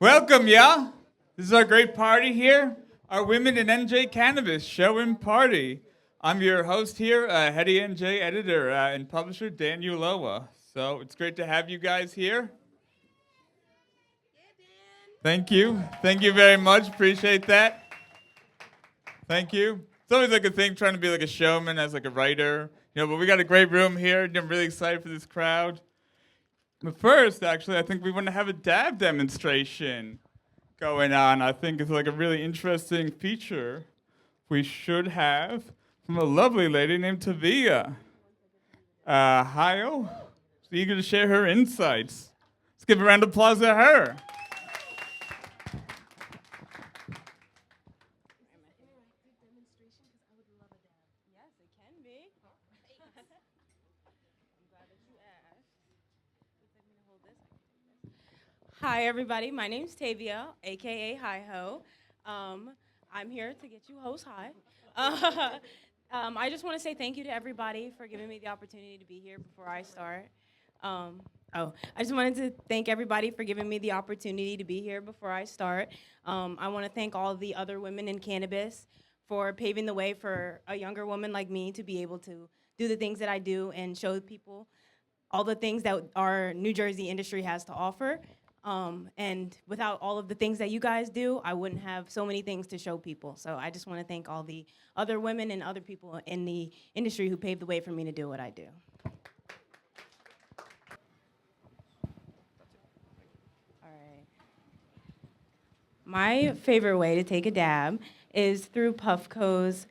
Welcome, y'all. This is our great party here, our Women in NJ Cannabis show and party. I'm your host here, Heady NJ editor and publisher Dan Ulloa. So it's great to have you guys here. Thank you. Thank you very much. Appreciate that. Thank you. It's always like a thing trying to be like a showman as like a writer, but we got a great room here. I'm really excited for this crowd. But first, actually, I think we want to have a dab demonstration going on. I think it's like a really interesting feature we should have from a lovely lady named Tavia. Hio, eager to share her insights. Let's give a round of applause to her. Hi, everybody. My name's Tavia, a.k.a. Hi-Ho. I'm here to get you hoes high. I just want to say thank you to everybody for giving me the opportunity to be here before I start. I just wanted to thank everybody for giving me the opportunity to be here before I start. I want to thank all the other women in cannabis for paving the way for a younger woman like me to be able to do the things that I do and show people all the things that our New Jersey industry has to offer. And without all of the things that you guys do, I wouldn't have so many things to show people. So I just want to thank all the other women and other people in the industry who paved the way for me to do what I do. All right. My favorite way to take a dab is through Puffco's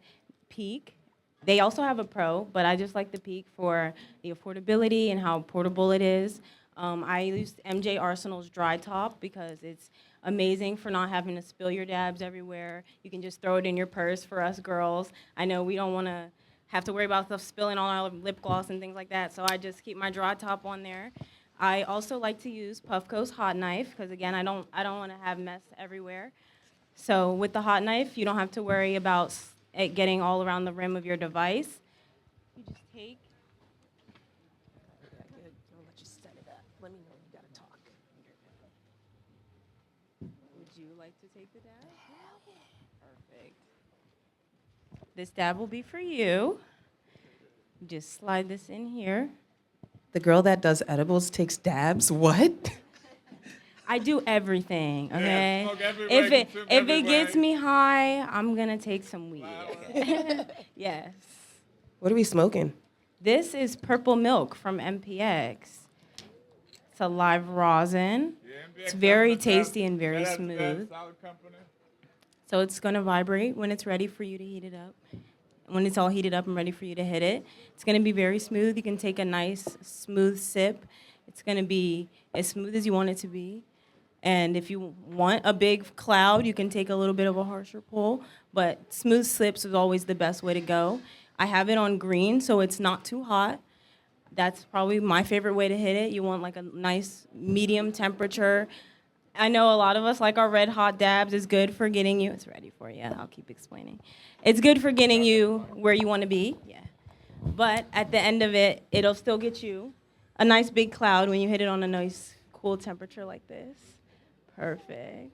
Peak. They also have a Pro, but I just like the Peak for the affordability and how portable it is. I used MJ Arsenal's Dry Top because it's amazing for not having to spill your dabs everywhere. You can just throw it in your purse for us girls. I know we don't want to have to worry about stuff spilling on our lip gloss and things like that, so I just keep my Dry Top on there. I also like to use Puffco's Hot Knife because, again, I don't want to have mess everywhere. So with the Hot Knife, you don't have to worry about it getting all around the rim of your device. You just take. Let me know you gotta talk. Would you like to take the dab? Hell yeah. Perfect. This dab will be for you. Just slide this in here. The girl that does edibles takes dabs? What? I do everything, okay? Smoke everywhere, If it consume if it everywhere. gets me high, I'm gonna take some weed. Yes. What are we smoking? This is purple milk from MPX. It's a live rosin. It's very tasty and very smooth. So it's going to vibrate when it's ready for you to heat it up. When it's all heated up and ready for you to hit it, it's going to be very smooth. You can take a nice, smooth sip. It's going to be as smooth as you want it to be. And if you want a big cloud, you can take a little bit of a harsher pull. But smooth sips is always the best way to go. I have it on green, so it's not too hot. That's probably my favorite way to hit it. You want like a nice medium temperature. I know a lot of us like our red hot dabs. It's good for getting you, it's ready for you, I'll keep explaining. It's good for getting you where you want to be, yeah. But at the end of it, it'll still get you a nice big cloud when you hit it on a nice cool temperature like this. Perfect.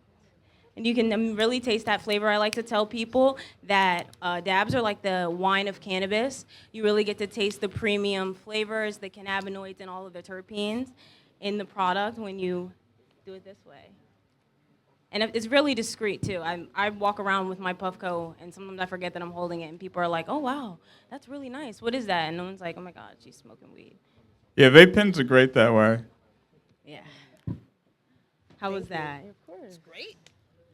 And you can really taste that flavor. I like to tell people that dabs are like the wine of cannabis. You really get to taste the premium flavors, the cannabinoids, and all of the terpenes in the product when you do it this way. And it's really discreet, too. I walk around with my Puffco, and sometimes I forget that I'm holding it, and people are like, oh, wow, that's really nice. What is that? And no one's like, oh, my God, she's smoking weed. Yeah, vape pens are great that way. Yeah. How was that? Of course. It's great.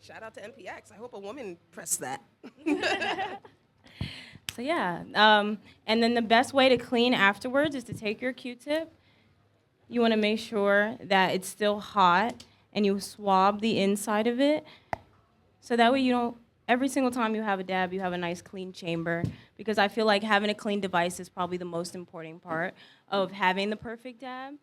Shout out to MPX. I hope a woman pressed that. So yeah, and then the best way to clean afterwards is to take your Q-tip. You want to make sure that it's still hot, and you swab the inside of it, so that way you don't. Every single time you have a dab, you have a nice clean chamber. Because I feel like having a clean device is probably the most important part of having the perfect dab.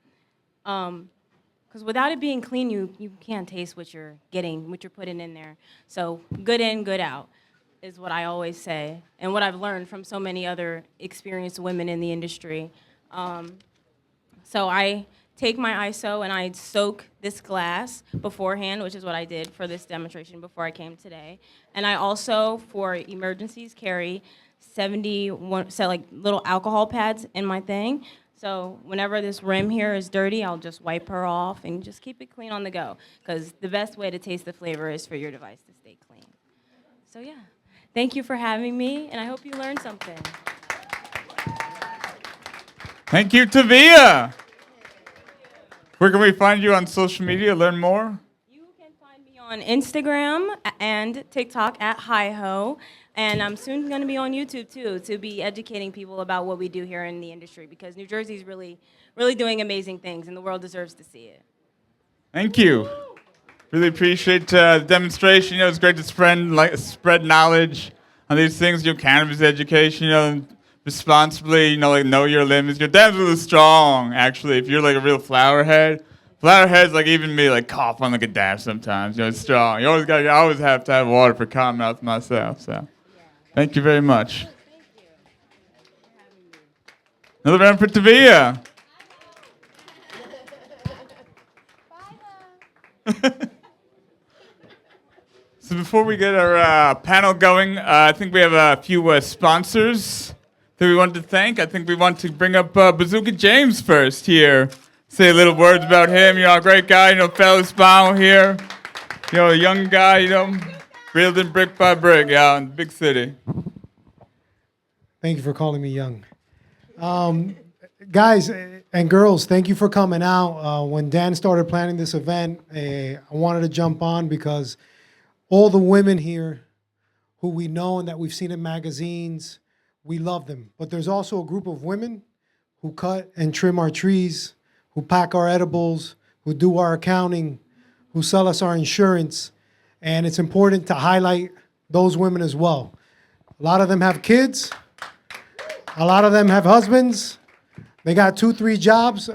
Because without it being clean, you can't taste what you're getting, what you're putting in there. So good in, good out is what I always say, and what I've learned from so many other experienced women in the industry. So I take my ISO and I'd soak this glass beforehand, which is what I did for this demonstration before I came today. And I also, for emergencies, carry 71 little alcohol pads in my thing. So whenever this rim here is dirty, I'll just wipe her off and just keep it clean on the go. Because the best way to taste the flavor is for your device to stay clean. So yeah, thank you for having me, and I hope you learned something. Thank you, Tavia. Where can we find you on social media, learn more? You can find me on Instagram and TikTok at HiHo. And I'm soon going to be on YouTube, too, to be educating people about what we do here in the industry, because New Jersey's really, really doing amazing things, and the world deserves to see it. Thank you. Really appreciate the demonstration. You know, it's great to spread knowledge on these things. You know, cannabis education, you know, responsibly, you know, like know your limits. Your dad's really strong, actually. If you're like a real flower head, like even me, like cough on like a dab sometimes. You know, it's strong. You I always have to have water for cotton mouth myself. So, thank you very much. Thank you for having me. Another round for Tavia. So before we get our panel going, I think we have a few sponsors that we want to thank. I think we want to bring up Bazooka James first here. Say a little words about him. You know, a great guy, you know, fellow Spano here. You know, a young guy, you know, building brick by brick out in the big city. Thank you for calling me young. Guys and girls, thank you for coming out. When Dan started planning this event, I wanted to jump on because all the women here who we know and that we've seen in magazines, we love them. But there's also a group of women who cut and trim our trees, who pack our edibles, who do our accounting, who sell us our insurance. And it's important to highlight those women as well. A lot of them have kids. A lot of them have husbands. They got 2-3 jobs,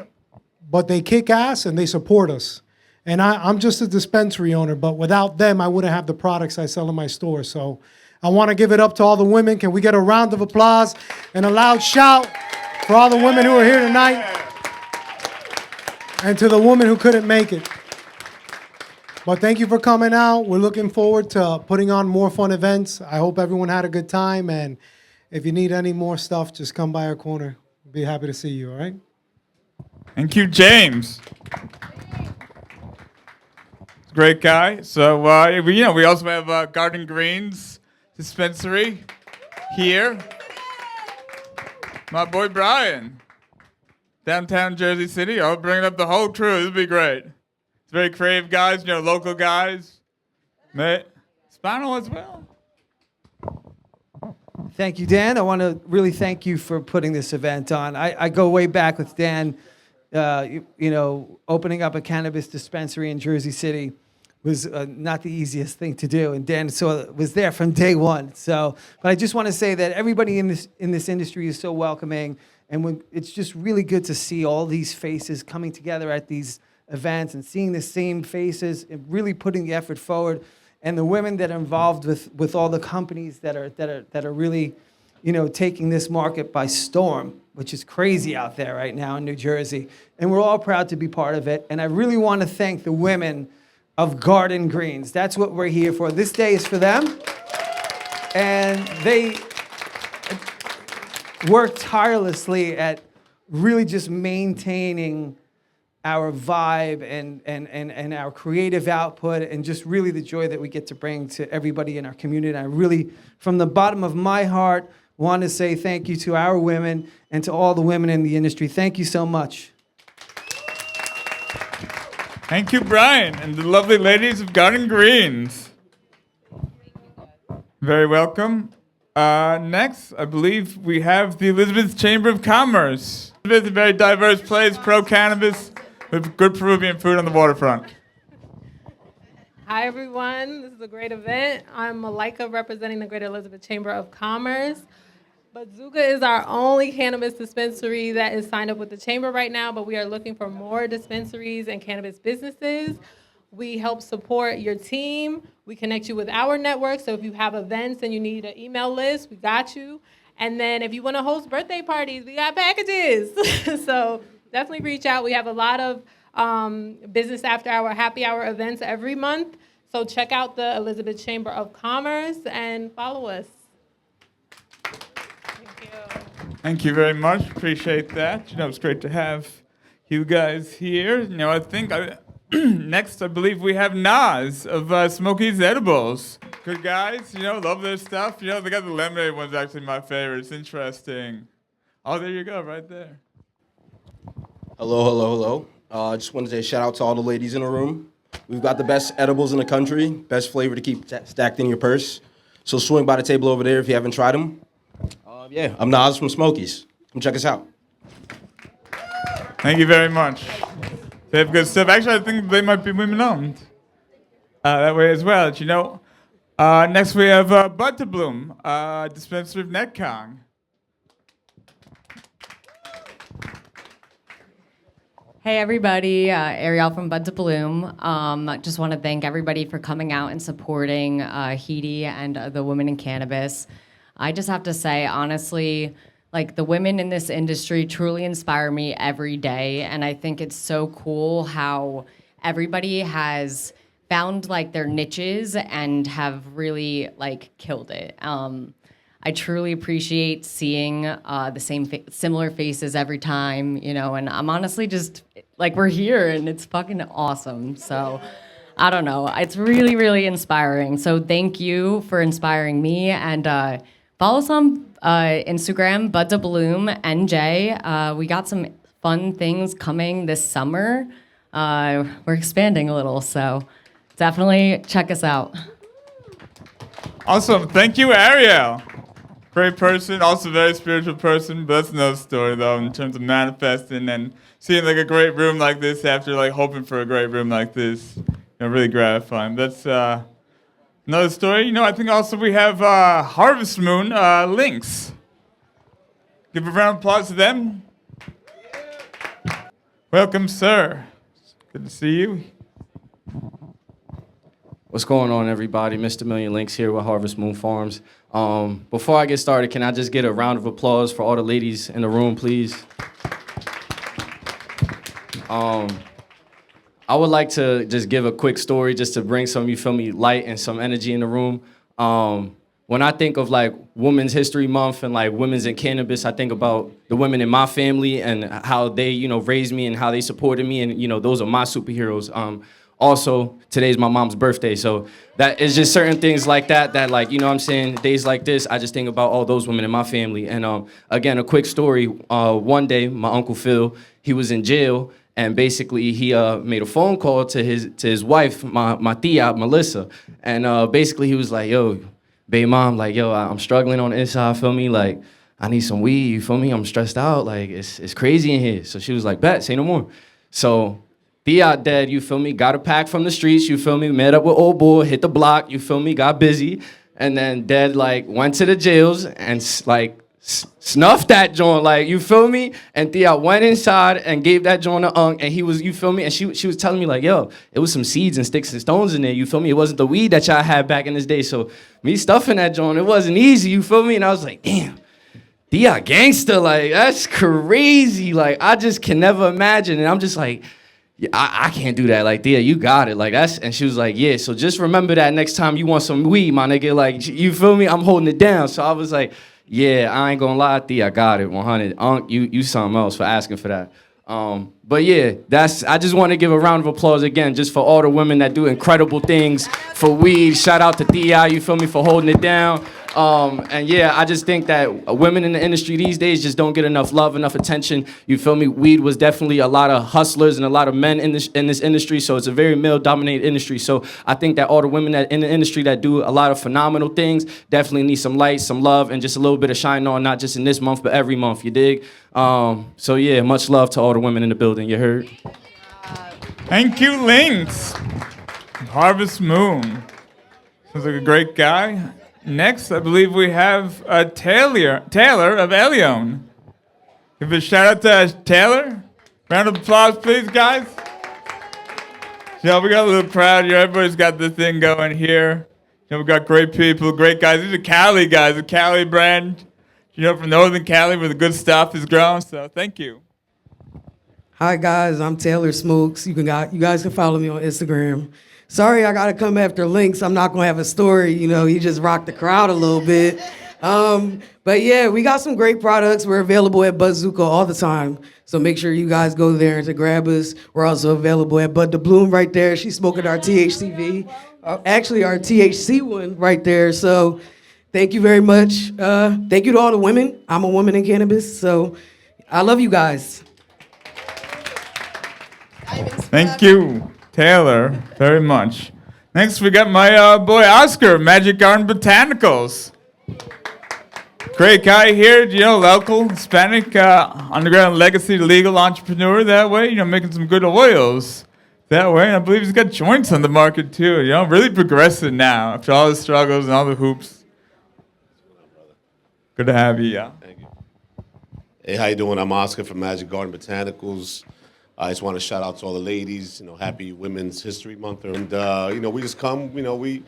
but they kick ass and they support us. And I'm just a dispensary owner, but without them, I wouldn't have the products I sell in my store. So I want to give it up to all the women. Can we get a round of applause and a loud shout for all the women who are here tonight? And to the woman who couldn't make it. But thank you for coming out. We're looking forward to putting on more fun events. I hope everyone had a good time. And if you need any more stuff, just come by our corner. We'll be happy to see you, all right? Thank you, James. Great guy. So, we also have Garden Greens Dispensary here. My boy Brian, downtown Jersey City. I'll bring up the whole crew. This will be great. It's very creative guys, you know, local guys. Spinal as well. Thank you, Dan. I want to really thank you for putting this event on. I go way back with Dan. Opening up a cannabis dispensary in Jersey City was not the easiest thing to do, and Dan was there from day one. So, but I just want to say that everybody in this industry is so welcoming, and it's just really good to see all these faces coming together at these events and seeing the same faces and really putting the effort forward. And the women that are involved with all the companies that are really, taking this market by storm, which is crazy out there right now in New Jersey. And we're all proud to be part of it. And I really want to thank the women of Garden Greens. That's what we're here for. This day is for them. And they work tirelessly at really just maintaining our vibe and our creative output and just really the joy that we get to bring to everybody in our community. I really, from the bottom of my heart, want to say thank you to our women and to all the women in the industry. Thank you so much. Thank you, Brian, and the lovely ladies of Garden Greens. Very welcome. Next, I believe we have the Elizabeth Chamber of Commerce. Elizabeth is a very diverse place, pro-cannabis, with good Peruvian food on the waterfront. Hi, everyone. This is a great event. I'm Malika, representing the Greater Elizabeth Chamber of Commerce. Bazooka is our only cannabis dispensary that is signed up with the chamber right now, but we are looking for more dispensaries and cannabis businesses. We help support your team. We connect you with our network, so if you have events and you need an email list, we got you. And then if you want to host birthday parties, we got packages. So definitely reach out. We have a lot of business after hour, happy hour events every month. So check out the Elizabeth Chamber of Commerce and follow us. Thank you. Thank you very much. Appreciate that. It's great to have you guys here. I think next, I believe we have Nas of Smokies Edibles. Good guys, love their stuff. They got the lemonade one's actually my favorite. It's interesting. Oh, there you go, right there. Hello. I just wanted to say shout out to all the ladies in the room. We've got the best edibles in the country, best flavor to keep stacked in your purse. So swing by the table over there if you haven't tried them. I'm Nas from Smokies. Come check us out. Thank you very much. They have good stuff. Actually, I think they might be women-owned that way as well. Next we have ButACake, Dispensary of Netcong. Hey everybody, Ariel from Bud to Bloom. Just want to thank everybody for coming out and supporting Heady and the women in cannabis. I just have to say, honestly, like the women in this industry truly inspire me every day, and I think it's so cool how everybody has found like their niches and have really like killed it. I truly appreciate seeing the similar faces every time, and I'm honestly just like, we're here and it's fucking awesome. So I don't know, it's really, really inspiring. So thank you for inspiring me, and follow us on Instagram, ButACake NJ. We got some fun things coming this summer. We're expanding a little, so definitely check us out. Awesome. Thank you, Ariel. Great person, also very spiritual person, but that's another story, though, in terms of manifesting and seeing, like, a great room like this after, like, hoping for a great room like this. Really gratifying. That's another story. I think also we have Harvest Moon Links. Give a round of applause to them. Welcome, sir. Good to see you. What's going on, everybody? Mr. Million Links here with Harvest Moon Farms. Before I get started, can I just get a round of applause for all the ladies in the room, please? I would like to just give a quick story just to bring some, light and some energy in the room. When I think of like Women's History Month and like women's in cannabis, I think about the women in my family and how they, raised me and how they supported me, and those are my superheroes. Also, today's my mom's birthday, so that is just certain things like that, like, days like this, I just think about all those women in my family. And again, a quick story, one day, my Uncle Phil, he was in jail, and basically he made a phone call to his wife, my tia, Melissa, and basically he was like, yo, babe mom, like, yo, I'm struggling on the inside, feel me, like, I need some weed, you feel me, I'm stressed out, like, it's crazy in here. So she was like, bet, say no more. So Tia dead, you feel me, got a pack from the streets, you feel me, met up with old boy, hit the block, you feel me, got busy, and then Dead, like, went to the jails and, like, snuffed that joint, like, you feel me, and Tia went inside and gave that joint to Unc, and he was, you feel me, and she was telling me, like, yo, it was some seeds and sticks and stones in there, you feel me, it wasn't the weed that y'all had back in this day, so me stuffing that joint, it wasn't easy, you feel me, and I was like, damn, Tia gangster, like, that's crazy, like, I just can never imagine, and I'm just like, yeah, I can't do that. Like, Thea, you got it. Like, that's, and she was like, yeah, so just remember that next time you want some weed, my nigga. Like, you feel me? I'm holding it down. So I was like, yeah, I ain't gonna lie, Thea, I got it, 100. Unc, you something else for asking for that. But yeah, I just want to give a round of applause again, just for all the women that do incredible things for weed. Shout out to Thea, you feel me, for holding it down. And yeah, I just think that women in the industry these days just don't get enough love, enough attention. You feel me? Weed was definitely a lot of hustlers and a lot of men in this industry, so it's a very male-dominated industry. So I think that all the women that in the industry that do a lot of phenomenal things definitely need some light, some love, and just a little bit of shine on, not just in this month, but every month, you dig? So yeah, much love to all the women in the building, you heard? Thank you, Lynx. Harvest Moon. Sounds like a great guy. Next, I believe we have Taylor of Elion. Give a shout out to Taylor. Round of applause, please, guys. Yeah, we got a little crowd here. Everybody's got this thing going here. We got great people, great guys. These are Cali guys, a Cali brand, from Northern Cali where the good stuff is grown. So thank you. Hi guys, I'm Taylor Smokes. You guys can follow me on Instagram. Sorry, I gotta come after Links. I'm not gonna have a story. You know, he just rocked the crowd a little bit. But yeah, we got some great products. We're available at ButACake all the time. So make sure you guys go there to grab us. We're also available at Bud the Bloom right there. She's smoking our THCV, actually our THC one right there. So thank you very much. Thank you to all the women. I'm a woman in cannabis, so I love you guys. Thank you, Taylor, very much. Next, we got my boy Oscar, Magic Garden Botanicals. Great guy here, local, Hispanic, underground legacy legal entrepreneur that way, making some good oils that way. And I believe he's got joints on the market too, really progressive now after all the struggles and all the hoops. Good to have you, yeah. Thank you. Hey, how you doing? I'm Oscar from Magic Garden Botanicals. I just want to shout out to all the ladies, happy Women's History Month. And, we just come, we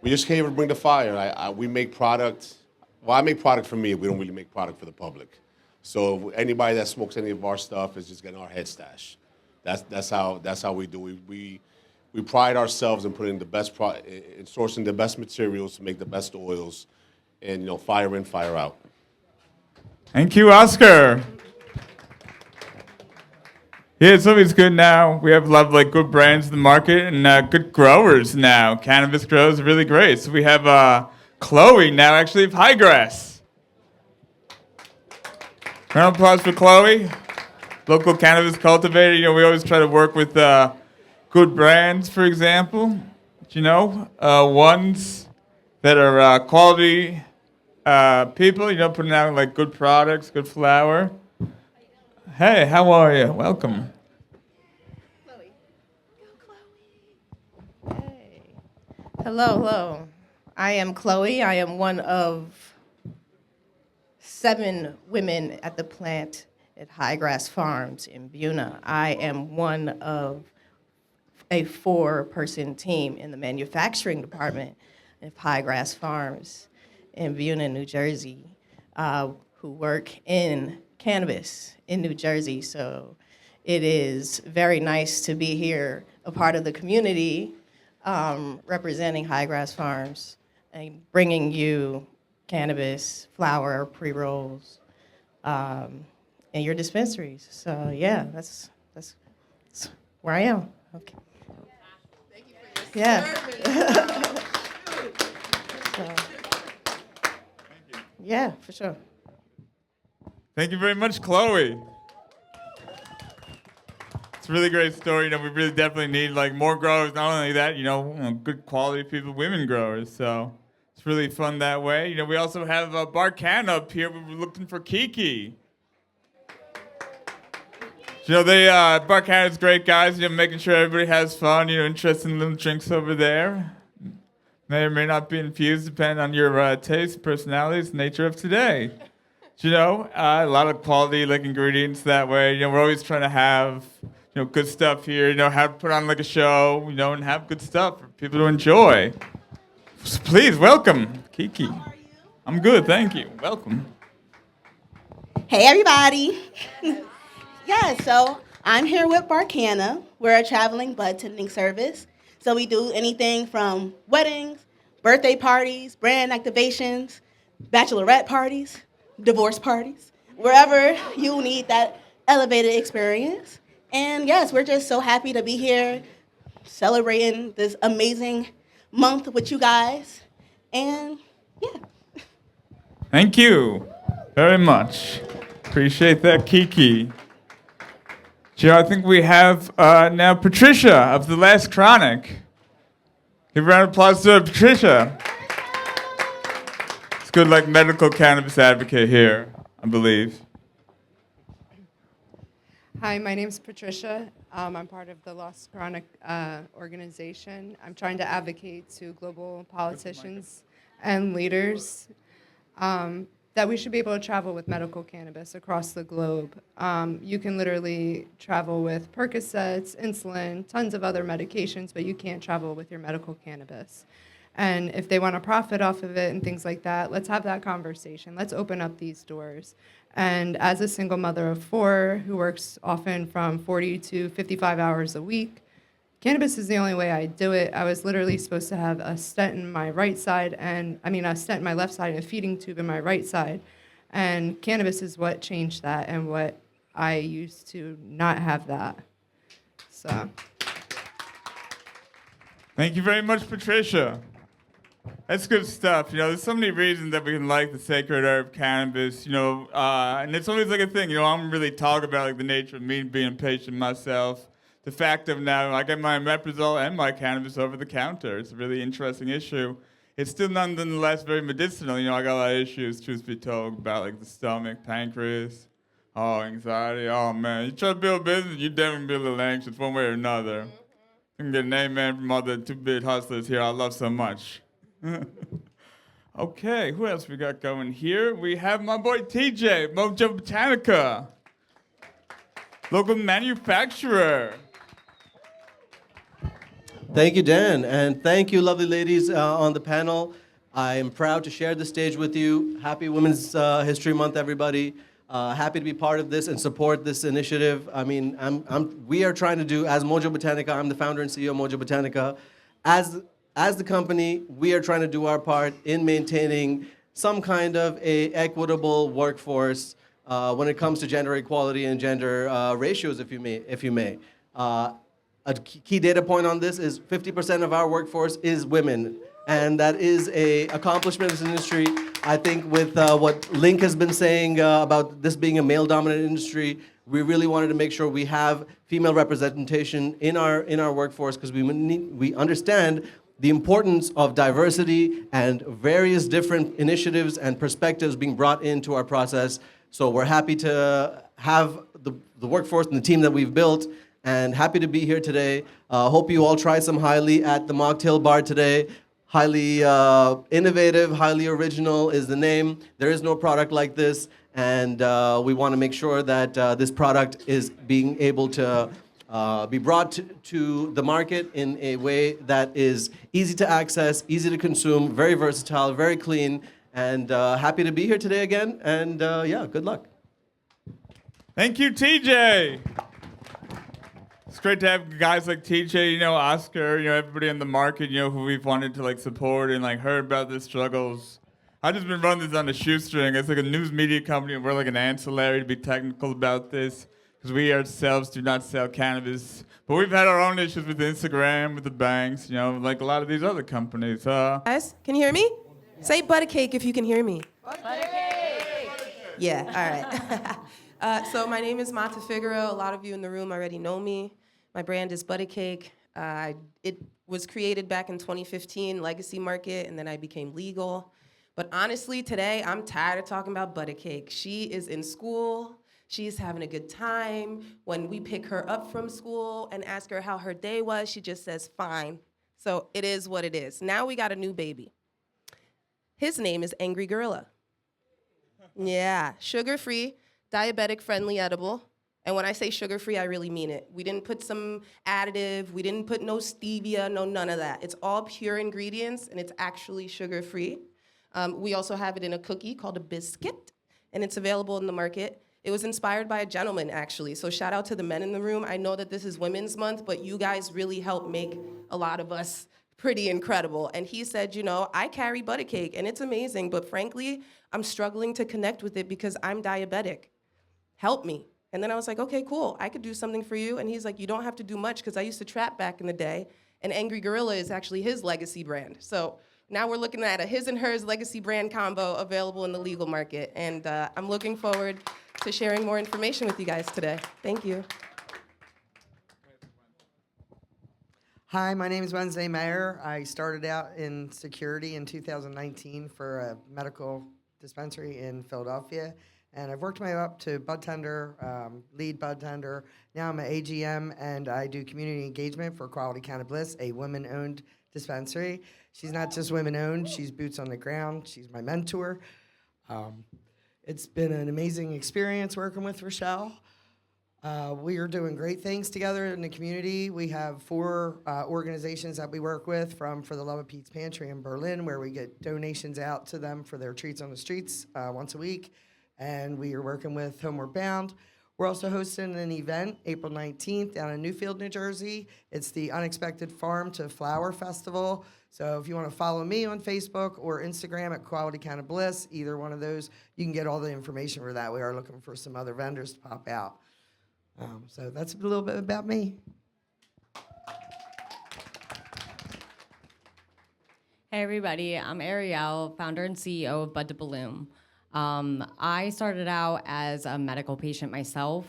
just came to bring the fire. We make product. Well, I make product for me. We don't really make product for the public. So anybody that smokes any of our stuff is just getting our head stash. That's how we do. We pride ourselves in putting the best in sourcing the best materials to make the best oils, and fire in, fire out. Thank you, Oscar. Yeah, it's always good now. We have a lot of good brands in the market and good growers now. Cannabis grows really great. So we have Chloe now actually of Highgrass. Round of applause for Chloe, local cannabis cultivator. We always try to work with good brands, for example. Ones that are quality people. Putting out good products, good flower. Hey, how are you? Welcome. Chloe. Go, Chloe. Hey. Hello. I am Chloe. I am one of 7 women at the plant at Highgrass Farms in Buna. I am one of a 4-person team in the manufacturing department of Highgrass Farms in Buna, New Jersey, who work in cannabis in New Jersey. So it is very nice to be here, a part of the community, representing Highgrass Farms and bringing you cannabis, flower, pre-rolls, and your dispensaries. So yeah, that's where I am. Okay. Thank you for your service. So, yeah, for sure. Thank you very much, Chloe. It's a really great story. We really definitely need more growers. Not only that, good quality people, women growers. So it's really fun that way. We also have Barcan up here. We were looking for Kiki. Barcan is great guys. Making sure everybody has fun. Interesting little drinks over there. May or may not be infused, depending on your taste, personalities, nature of today. A lot of quality ingredients that way. We're always trying to have good stuff here. How to put on a show. And have good stuff for people to enjoy. So please welcome Kiki. How are you? I'm good, thank you. Welcome. Hey everybody. Yeah, so I'm here with Barcana. We're a traveling bud tending service. So we do anything from weddings, birthday parties, brand activations, bachelorette parties, divorce parties, wherever you need that elevated experience. And yes, we're just so happy to be here celebrating this amazing month with you guys. And yeah. Thank you very much. Appreciate that, Kiki. Joe, I think we have now Patricia of The Last Chronic. Give a round of applause to Patricia. It's good medical cannabis advocate here, I believe. Hi, my name's Patricia. I'm part of the Lost Chronic organization. I'm trying to advocate to global politicians and leaders that we should be able to travel with medical cannabis across the globe. You can literally travel with Percocets, insulin, tons of other medications, but you can't travel with your medical cannabis. And if they want to profit off of it and things like that, let's have that conversation. Let's open up these doors. And as a single mother of 4 who works often from 40 to 55 hours a week, cannabis is the only way I do it. I was literally supposed to have a stent in my right side, a stent in my left side and a feeding tube in my right side. And cannabis is what changed that and what I used to not have that. So. Thank you very much, Patricia. That's good stuff. There's so many reasons that we can like the sacred herb cannabis, and it's always like a thing. I'm really talking about like the nature of me being a patient myself. The fact of now I get my omeprazole and my cannabis over the counter. It's a really interesting issue. It's still nonetheless very medicinal. I got a lot of issues, truth be told, about like the stomach, pancreas, anxiety. Oh man, you try to build a business, you definitely be a little anxious one way or another. I can get an amen from all the 2 big hustlers here I love so much. Okay, who else we got going here? We have my boy TJ, Mojo Botanica, local manufacturer. Thank you, Dan, and thank you, lovely ladies on the panel. I am proud to share the stage with you. Happy Women's History Month, everybody. Happy to be part of this and support this initiative. I mean, we are trying to do, as Mojo Botanica, I'm the founder and CEO of Mojo Botanica. As the company, we are trying to do our part in maintaining some kind of a equitable workforce when it comes to gender equality and gender ratios, if you may. A key data point on this is 50% of our workforce is women, and that is an accomplishment in this industry. I think with what Link has been saying about this being a male-dominated industry, we really wanted to make sure we have female representation in our workforce because we understand the importance of diversity and various different initiatives and perspectives being brought into our process. So we're happy to have the workforce and the team that we've built, and happy to be here today. Hope you all try some Highly at the Mocktail Bar today. Highly innovative, highly original is the name. There is no product like this, and we want to make sure that this product is being able to be brought to the market in a way that is easy to access, easy to consume, very versatile, very clean, and happy to be here today again, and yeah, good luck. Thank you, TJ. It's great to have guys like TJ, Oscar, everybody in the market, who we've wanted to like support and like heard about their struggles. I've just been running this on a shoestring. It's like a news media company, and we're like an ancillary to be technical about this because we ourselves do not sell cannabis. But we've had our own issues with Instagram, with the banks, like a lot of these other companies. Guys, can you hear me? Say ButACake if you can hear me. ButACake! Yeah, all right. So my name is Matha Figaro. A lot of you in the room already know me. My brand is ButACake. It was created back in 2015, legacy market, and then I became legal. But honestly, today, I'm tired of talking about ButACake. She is in school. She's having a good time. When we pick her up from school and ask her how her day was, she just says, fine. So it is what it is. Now we got a new baby. His name is Angry Gorilla. Yeah, sugar-free, diabetic-friendly edible. And when I say sugar-free, I really mean it. We didn't put some additive. We didn't put no stevia, no none of that. It's all pure ingredients, and it's actually sugar-free. We also have it in a cookie called a biscuit, and it's available in the market. It was inspired by a gentleman, actually. So shout out to the men in the room. I know that this is Women's Month, but you guys really helped make a lot of us pretty incredible. And he said, I carry ButACake, and it's amazing, but frankly, I'm struggling to connect with it because I'm diabetic. Help me. And then I was like, okay, cool, I could do something for you. And he's like, you don't have to do much because I used to trap back in the day. And Angry Gorilla is actually his legacy brand. So now we're looking at a his and hers legacy brand combo available in the legal market. And I'm looking forward to sharing more information with you guys today. Thank you. Hi, my name is Wednesday Mayer. I started out in security in 2019 for a medical dispensary in Philadelphia. And I've worked my way up to bud tender, lead bud tender. Now I'm an AGM, and I do community engagement for Quality Cannablis, a women-owned dispensary. She's not just women-owned, she's boots on the ground. She's my mentor. It's been an amazing experience working with Rochelle. We are doing great things together in the community. We have 4 organizations that we work with, from For the Love of Pete's Pantry in Berlin, where we get donations out to them for their treats on the streets once a week. and we are working with Homeward Bound. We're also hosting an event April 19th down in Newfield, New Jersey. It's the Unexpected Farm to Flower Festival. So if you want to follow me on Facebook or Instagram at Quality Cannablis, either one of those, you can get all the information for that. We are looking for some other vendors to pop out. So that's a little bit about me. Hey everybody, I'm Ariel, founder and CEO of Bud to Bloom. I started out as a medical patient myself.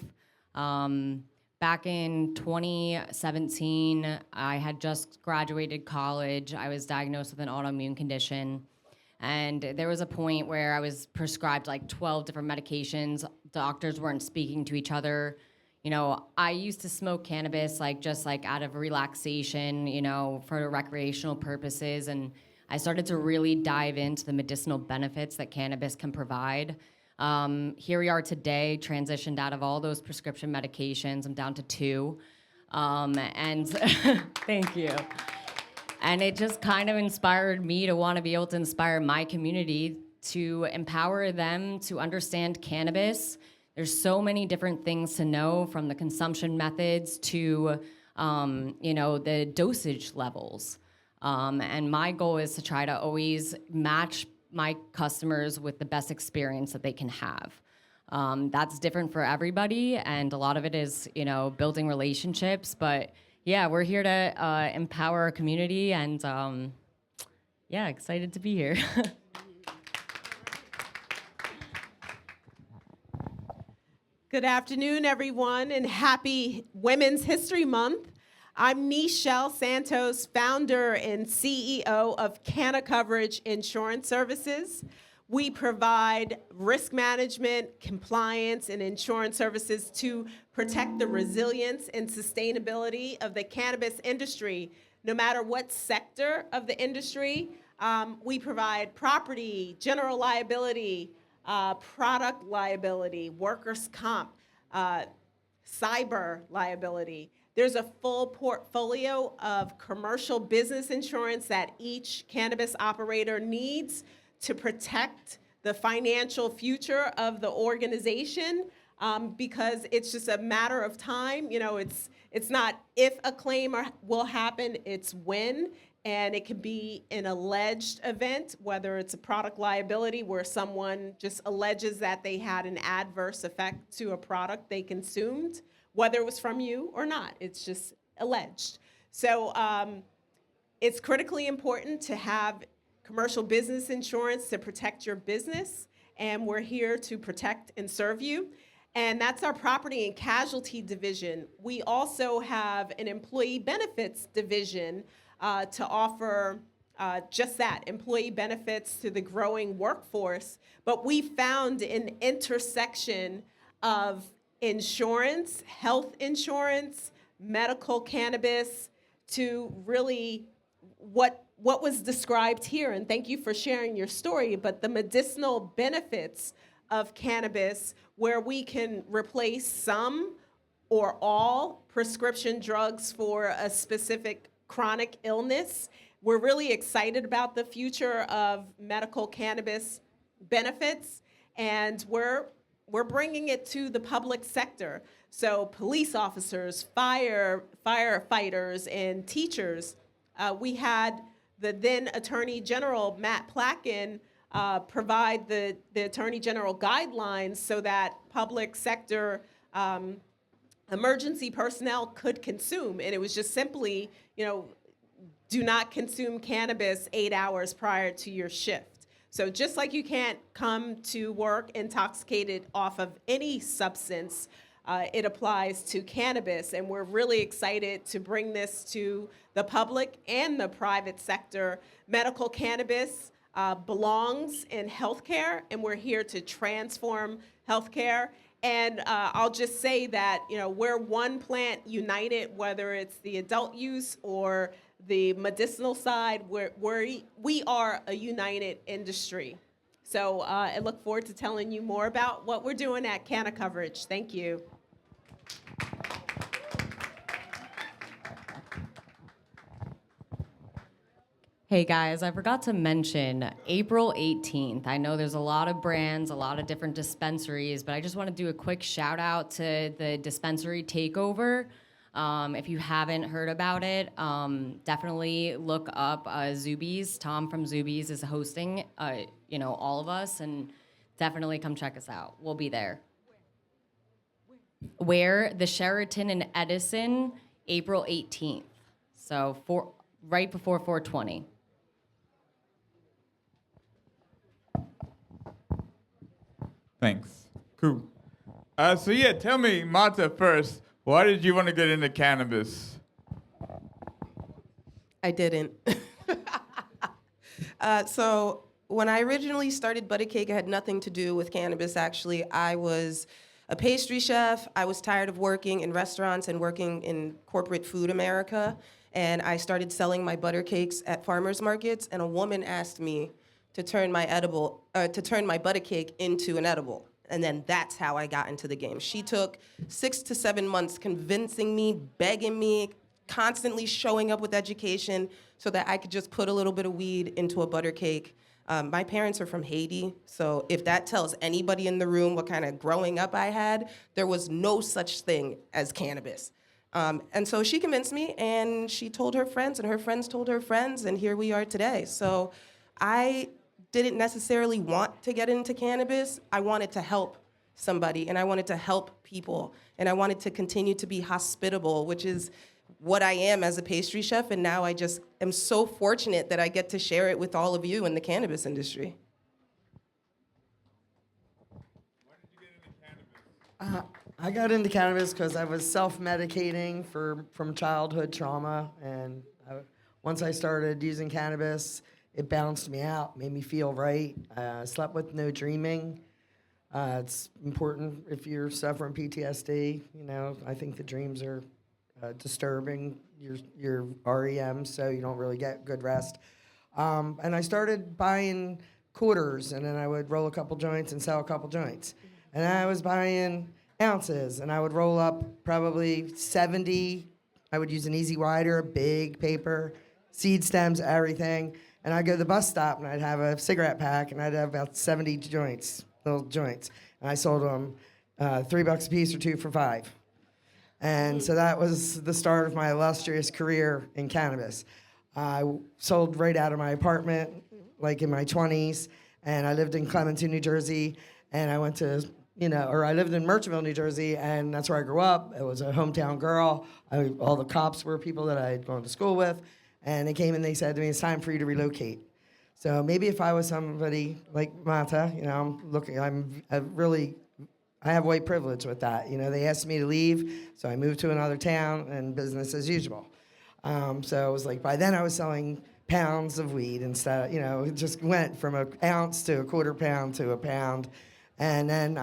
Back in 2017, I had just graduated college. I was diagnosed with an autoimmune condition. And there was a point where I was prescribed like 12 different medications. Doctors weren't speaking to each other. You know, I used to smoke cannabis just out of relaxation, for recreational purposes. And I started to really dive into the medicinal benefits that cannabis can provide. Here we are today, transitioned out of all those prescription medications. I'm down to 2. And thank you. And it just kind of inspired me to want to be able to inspire my community, to empower them to understand cannabis. There's so many different things to know, from the consumption methods to, the dosage levels. And my goal is to try to always match my customers with the best experience that they can have. That's different for everybody, and a lot of it is, building relationships. But yeah, we're here to empower our community, and excited to be here. Good afternoon, everyone, and happy Women's History Month. I'm Nichelle Santos, founder and CEO of CannaCoverage Insurance Services. We provide risk management, compliance, and insurance services to protect the resilience and sustainability of the cannabis industry. No matter what sector of the industry, we provide property, general liability, product liability, workers' comp, cyber liability. There's a full portfolio of commercial business insurance that each cannabis operator needs to protect the financial future of the organization, because it's just a matter of time. It's not if a claim will happen, it's when. And it can be an alleged event, whether it's a product liability where someone just alleges that they had an adverse effect to a product they consumed, whether it was from you or not. It's just alleged. So it's critically important to have commercial business insurance to protect your business, and we're here to protect and serve you. And that's our property and casualty division. We also have an employee benefits division to offer just that, employee benefits to the growing workforce. But we found an intersection of insurance, health insurance, medical cannabis, to really what was described here. And thank you for sharing your story, but the medicinal benefits of cannabis, where we can replace some or all prescription drugs for a specific chronic illness. We're really excited about the future of medical cannabis benefits, and we're bringing it to the public sector. So police officers, firefighters, and teachers. We had the then Attorney General, Matt Placken, provide the Attorney General guidelines so that public sector emergency personnel could consume. And it was just simply, do not consume cannabis 8 hours prior to your shift. So just like you can't come to work intoxicated off of any substance, it applies to cannabis. And we're really excited to bring this to the public and the private sector. Medical cannabis belongs in healthcare, and we're here to transform healthcare. And I'll just say that, we're one plant united, whether it's the adult use or the medicinal side, we are a united industry. So I look forward to telling you more about what we're doing at CannaCoverage. Thank you. Hey guys, I forgot to mention April 18th. I know there's a lot of brands, a lot of different dispensaries, but I just want to do a quick shout out to the dispensary takeover. If you haven't heard about it, definitely look up Zubies. Tom from Zubies is hosting, all of us, and definitely come check us out. We'll be there. Where? The Sheraton in Edison, April 18th. So right before 420. Thanks. Cool. So yeah, tell me, Matha, first, why did you want to get into cannabis? I didn't. So when I originally started ButACake, it had nothing to do with cannabis, actually. I was a pastry chef. I was tired of working in restaurants and working in corporate food America. And I started selling my butter cakes at farmers markets. And a woman asked me to turn my ButACake into an edible. And then that's how I got into the game. She took 6 to 7 months convincing me, begging me, constantly showing up with education so that I could just put a little bit of weed into a butter cake. My parents are from Haiti, so if that tells anybody in the room what kind of growing up I had, there was no such thing as cannabis. And so she convinced me, and she told her friends, and her friends told her friends, and here we are today. So I didn't necessarily want to get into cannabis. I wanted to help somebody, and I wanted to help people, and I wanted to continue to be hospitable, which is what I am as a pastry chef, and now I just am so fortunate that I get to share it with all of you in the cannabis industry. I got into cannabis because I was self-medicating from childhood trauma, and once I started using cannabis, it balanced me out, made me feel right. Slept with no dreaming. It's important if you're suffering PTSD. I think the dreams are disturbing your REM, so you don't really get good rest. And I started buying quarters, and then I would roll a couple joints and sell a couple joints. And I was buying ounces, and I would roll up probably 70. I would use an easy wider, big paper, seed stems, everything. And I'd go to the bus stop, and I'd have a cigarette pack, and I'd have about 70 joints, little joints. And I sold them $3 a piece or 2 for $5. And so that was the start of my illustrious career in cannabis. I sold right out of my apartment, like in my 20s, and I lived in Clementon, New Jersey, and I went to, I lived in Merchantville, New Jersey, and that's where I grew up. It was a hometown girl. All the cops were people that I had gone to school with, and they came and they said to me, it's time for you to relocate. So maybe if I was somebody like Matha, I have white privilege with that. They asked me to leave, so I moved to another town and business as usual. So it was like, by then I was selling pounds of weed instead, it just went from an ounce to a quarter pound to a pound. And then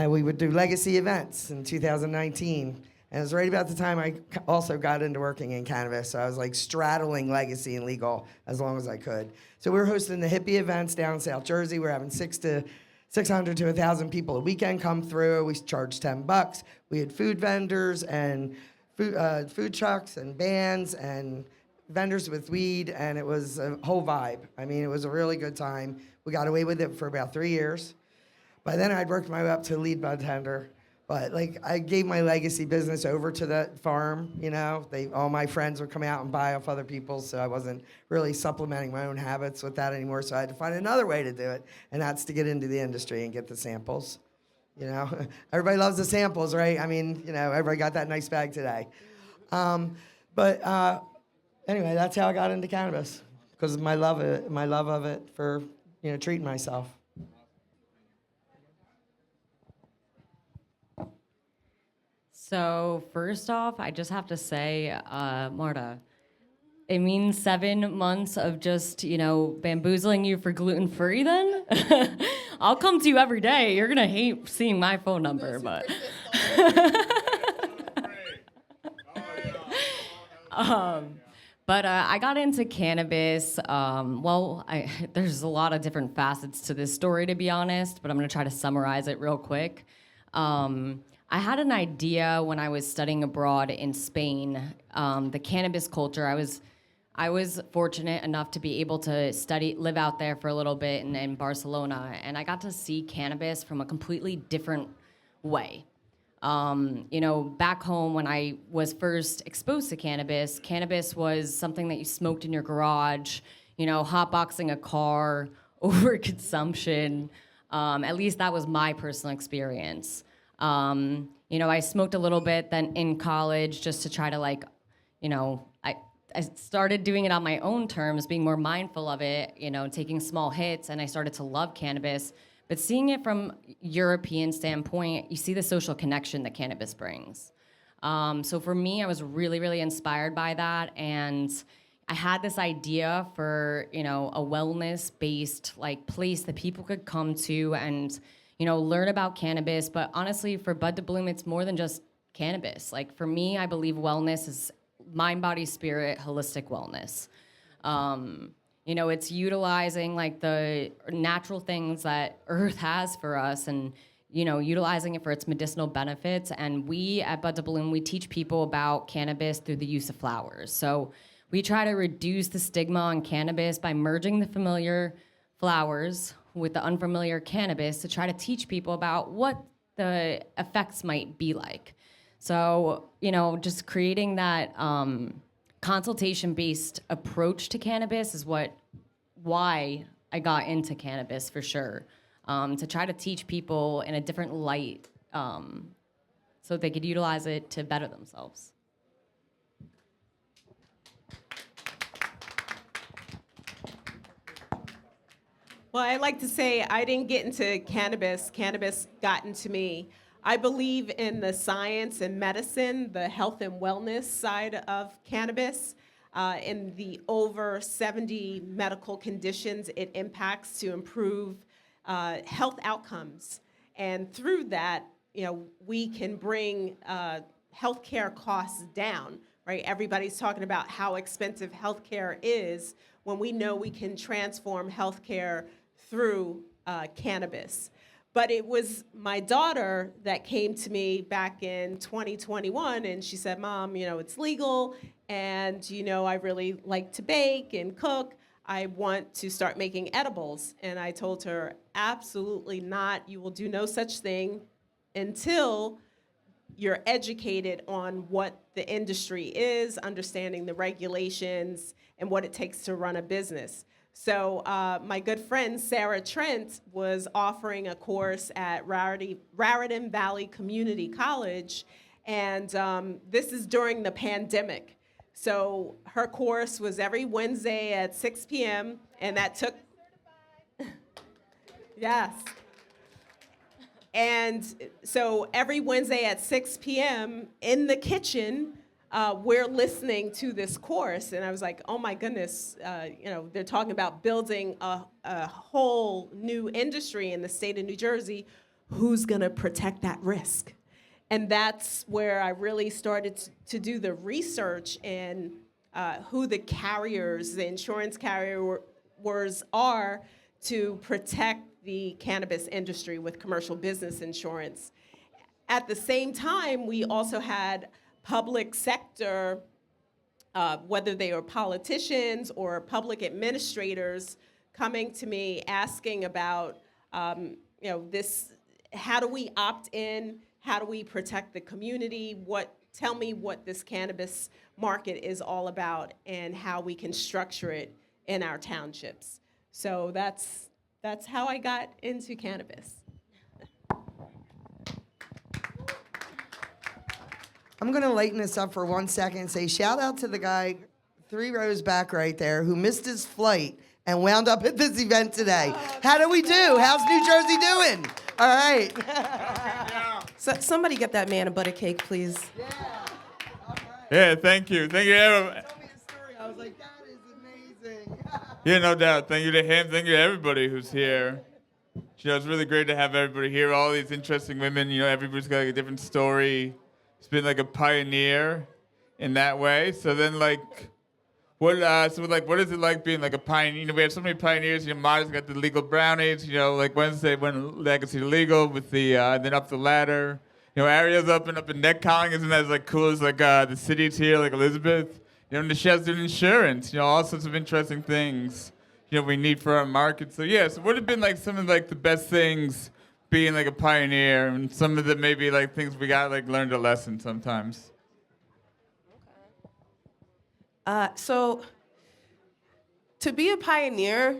we would do legacy events in 2019. And it was right about the time I also got into working in cannabis. So I was like straddling legacy and legal as long as I could. So we were hosting the hippie events down in South Jersey. We were having 600 to 1,000 people a weekend come through. We charged $10. We had food vendors and food trucks and bands and vendors with weed, and it was a whole vibe. I mean, it was a really good time. We got away with it for about 3 years. By then, I'd worked my way up to lead bartender. But I gave my legacy business over to that farm. All my friends would come out and buy off other people's, so I wasn't really supplementing my own habits with that anymore. So I had to find another way to do it, and that's to get into the industry and get the samples. Everybody loves the samples, right? I mean, everybody got that nice bag today. But anyway, that's how I got into cannabis, because of my love of it for treating myself. So first off, I just have to say, Marta, it means 7 months of just, bamboozling you for gluten-free then? I'll come to you every day. You're going to hate seeing my phone number, but... But I got into cannabis. There's a lot of different facets to this story, to be honest, but I'm going to try to summarize it real quick. I had an idea when I was studying abroad in Spain, the cannabis culture. I was fortunate enough to be able to live out there for a little bit in Barcelona, and I got to see cannabis from a completely different way. Back home when I was first exposed to cannabis was something that you smoked in your garage, hotboxing a car, overconsumption. At least that was my personal experience. I smoked a little bit then in college just to try to I started doing it on my own terms, being more mindful of it, taking small hits, and I started to love cannabis. But seeing it from European standpoint, you see the social connection that cannabis brings. So for me, I was really, really inspired by that, and I had this idea for a wellness-based place that people could come to and learn about cannabis. But honestly, for Bud to Bloom, it's more than just cannabis. For me, I believe wellness is mind, body, spirit, holistic wellness. It's utilizing the natural things that Earth has for us and, utilizing it for its medicinal benefits. And we at Bud to Bloom, we teach people about cannabis through the use of flowers. So we try to reduce the stigma on cannabis by merging the familiar flowers with the unfamiliar cannabis to try to teach people about what the effects might be like. So, just creating that consultation-based approach to cannabis is why I got into cannabis for sure, to try to teach people in a different light so they could utilize it to better themselves. Well, I like to say I didn't get into cannabis. Cannabis got into me. I believe in the science and medicine, the health and wellness side of cannabis, in the over 70 medical conditions it impacts to improve health outcomes. And through that, we can bring healthcare costs down, right? Everybody's talking about how expensive healthcare is when we know we can transform healthcare through cannabis. But it was my daughter that came to me back in 2021, and she said, Mom, it's legal, and, I really like to bake and cook. I want to start making edibles. And I told her, absolutely not. You will do no such thing until you're educated on what the industry is, understanding the regulations, and what it takes to run a business. So my good friend, Sarah Trent, was offering a course at Raritan Valley Community College, and this is during the pandemic. So her course was every Wednesday at 6 p.m., and that took, yes. And so every Wednesday at 6 p.m. in the kitchen, we're listening to this course, and I was like, oh my goodness, they're talking about building a whole new industry in the state of New Jersey. Who's gonna protect that risk? And that's where I really started to do the research in who the carriers, the insurance carriers are to protect the cannabis industry with commercial business insurance. At the same time, we also had public sector, whether they were politicians or public administrators, coming to me asking about, this, how do we opt in? How do we protect the community? Tell me what this cannabis market is all about and how we can structure it in our townships. So that's how I got into cannabis. I'm going to lighten this up for 1 second and say shout out to the guy 3 rows back right there who missed his flight and wound up at this event today. How do we do? How's New Jersey doing? All right. So somebody get that man a ButACake, please. Yeah, thank you. Thank you, everyone. Tell me the story. I was like, that is amazing. Yeah, no doubt. Thank you to him. Thank you to everybody who's here. It's really great to have everybody here. All these interesting women. Everybody's got a different story. It's been like a pioneer in that way. So then, what is it like being like a pioneer? We have so many pioneers. Matha's got the legal brownies. Wednesday when legacy legal with the then up the ladder. Ariel's up in neck calling. Isn't that as cool as the cities here, like Elizabeth? Nichelle's doing insurance. All sorts of interesting things. We need for our market. So so what have been like some of like the best things being like a pioneer, and some of the maybe like things we got like learned a lesson sometimes. So to be a pioneer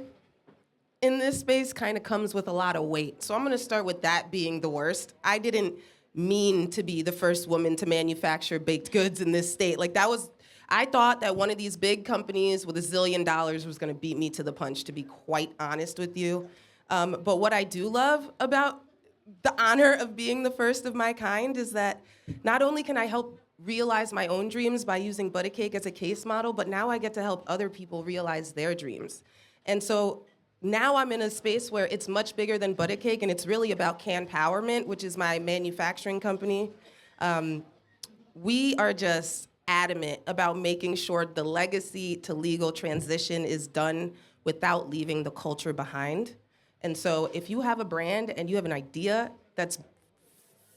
in this space kind of comes with a lot of weight. So I'm going to start with that being the worst. I didn't mean to be the first woman to manufacture baked goods in this state. I thought that one of these big companies with $1 zillion was going to beat me to the punch, to be quite honest with you. But what I do love about the honor of being the first of my kind is that not only can I help realize my own dreams by using ButACake as a case model, but now I get to help other people realize their dreams. And so now I'm in a space where it's much bigger than ButACake, and it's really about Cannpowerment, which is my manufacturing company. We are just adamant about making sure the legacy to legal transition is done without leaving the culture behind. And so if you have a brand and you have an idea that's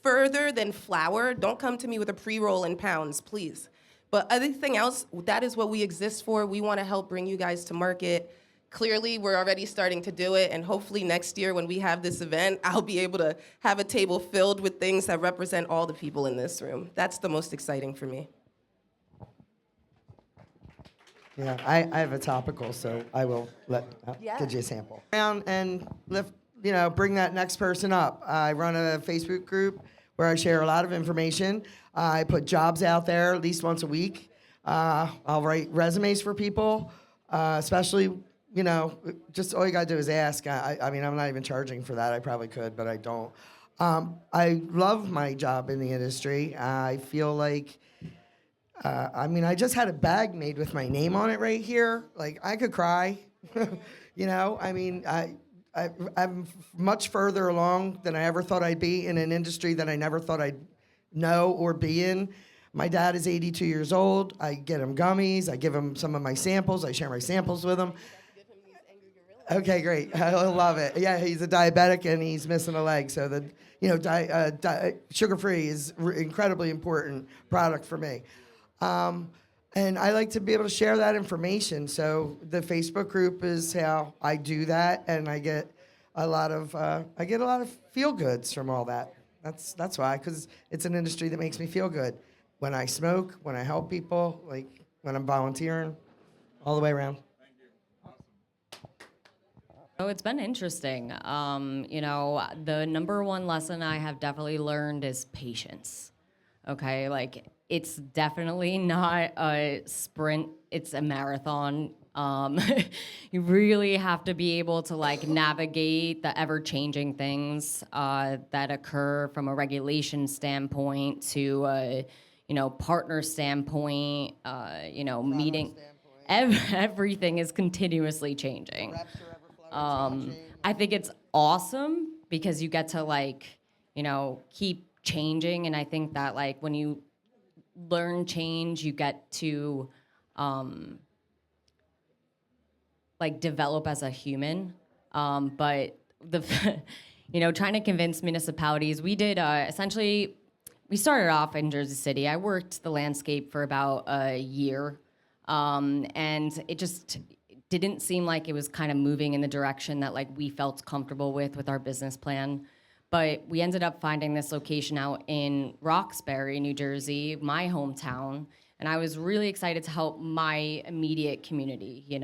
further than flour, don't come to me with a pre-roll in pounds, please. But everything else, that is what we exist for. We want to help bring you guys to market. Clearly, we're already starting to do it, and hopefully next year when we have this event, I'll be able to have a table filled with things that represent all the people in this room. That's the most exciting for me. Yeah, I have a topical, so I will give you a sample. And lift, bring that next person up. I run a Facebook group where I share a lot of information. I put jobs out there at least once a week. I'll write resumes for people, especially, just all you gotta do is ask. I mean, I'm not even charging for that. I probably could, but I don't. I love my job in the industry. I feel like, I just had a bag made with my name on it right here. Like, I could cry, I'm much further along than I ever thought I'd be in an industry that I never thought I'd know or be in. My dad is 82 years old. I get him gummies. I give him some of my samples. I share my samples with him. Okay, great. I love it. Yeah, he's a diabetic and he's missing a leg. So sugar-free is incredibly important product for me. And I like to be able to share that information. So the Facebook group is how I do that, and I get a lot of feel goods from all that. That's why, because it's an industry that makes me feel good. When I smoke, when I help people, like when I'm volunteering, all the way around. Oh, it's been interesting. The number one lesson I have definitely learned is patience. Okay, it's definitely not a sprint, it's a marathon. You really have to be able to navigate the ever-changing things that occur from a regulation standpoint to a partner standpoint, meeting. Everything is continuously changing. I think it's awesome because you get to keep changing, and I think that when you learn change, you get to develop as a human. But trying to convince municipalities, we did essentially. We started off in Jersey City. I worked the landscape for about a year, and it just didn't seem like it was kind of moving in the direction that we felt comfortable with our business plan. But we ended up finding this location out in Roxbury, New Jersey, my hometown, and I was really excited to help my immediate community. A